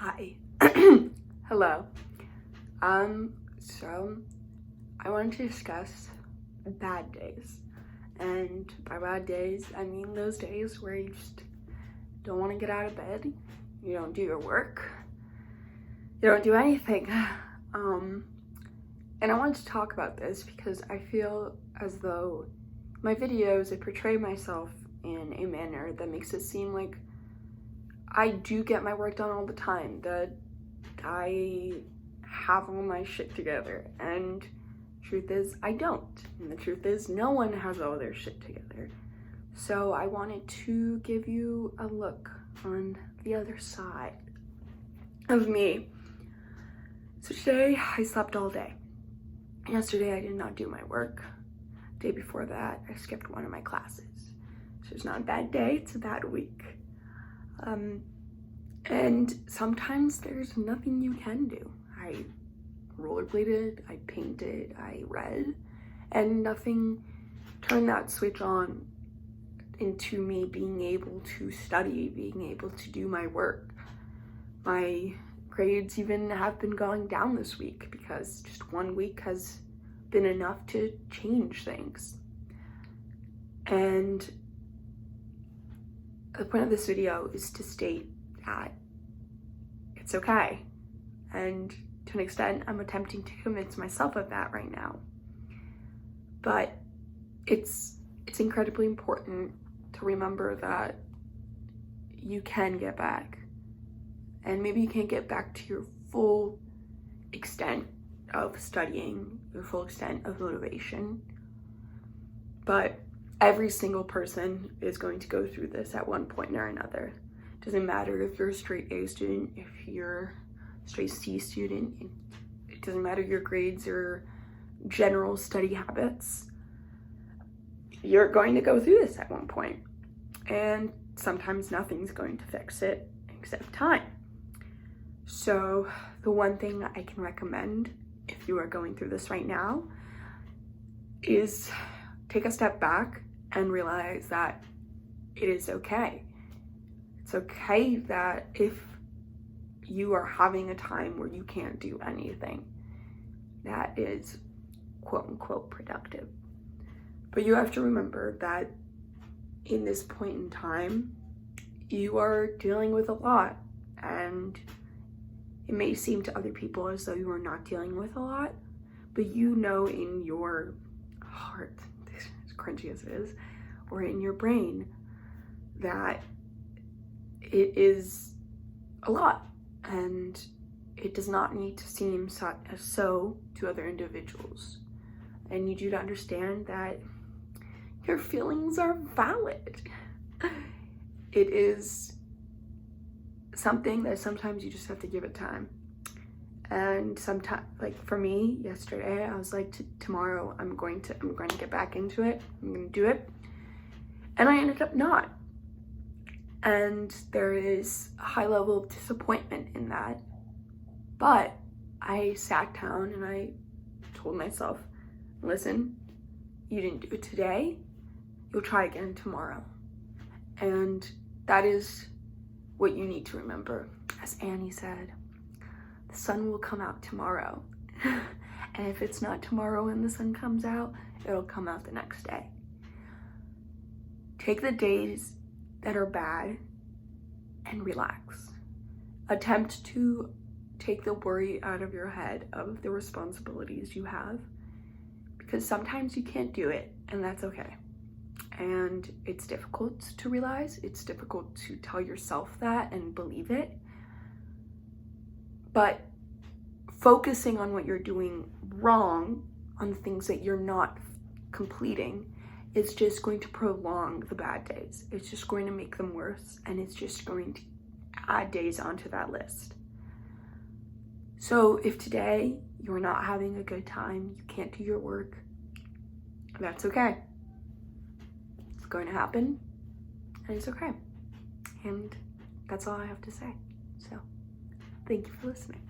Hi. Hello. So I wanted to discuss bad days. And by bad days, I mean those days where you just don't want to get out of bed, you don't do your work, you don't do anything. And I wanted to talk about this because I feel as though my videos, I portray myself in a manner that makes it seem like I do get my work done all the time, that I have all my shit together, and truth is I don't, and the truth is no one has all their shit together. So I wanted to give you a look on the other side of me. So today I slept all day. Yesterday I did not do my work. The day before that I skipped one of my classes. So it's not a bad day, it's a bad week. And sometimes there's nothing you can do. I rollerbladed, I painted, I read, and nothing turned that switch on into me being able to study, being able to do my work. My grades even have been going down this week because just 1 week has been enough to change things. And the point of this video is to state that it's okay. And to an extent, I'm attempting to convince myself of that right now. But it's incredibly important to remember that you can get back. And maybe you can't get back to your full extent of studying, your full extent of motivation. But every single person is going to go through this at one point or another. It doesn't matter if you're a straight A student, if you're a straight C student, it doesn't matter your grades or general study habits. You're going to go through this at one point. And sometimes nothing's going to fix it except time. So the one thing I can recommend if you are going through this right now is take a step back and realize that it is okay. It's okay that if you are having a time where you can't do anything that is quote unquote productive. But you have to remember that in this point in time, you are dealing with a lot, and it may seem to other people as though you are not dealing with a lot, but you know in your heart, as cringy as it is, or in your brain, that it is a lot, and it does not need to seem so to other individuals. I need you to understand that your feelings are valid. It is something that sometimes you just have to give it time. And sometimes, like for me, yesterday, I was like, tomorrow I'm going to get back into it. I'm going to do it. And I ended up not. And there is a high level of disappointment in that. But I sat down and I told myself, listen, you didn't do it today. You'll try again tomorrow. And that is what you need to remember. As Annie said, the sun will come out tomorrow. And if it's not tomorrow when the sun comes out, it'll come out the next day. Take the days that are bad and relax. Attempt to take the worry out of your head of the responsibilities you have, because sometimes you can't do it, and that's okay. And it's difficult to realize, it's difficult to tell yourself that and believe it. But focusing on what you're doing wrong, on the things that you're not completing, is just going to prolong the bad days. It's just going to make them worse, and it's just going to add days onto that list. So if today you're not having a good time, you can't do your work, that's okay. It's going to happen, and it's okay. And that's all I have to say. So thank you for listening.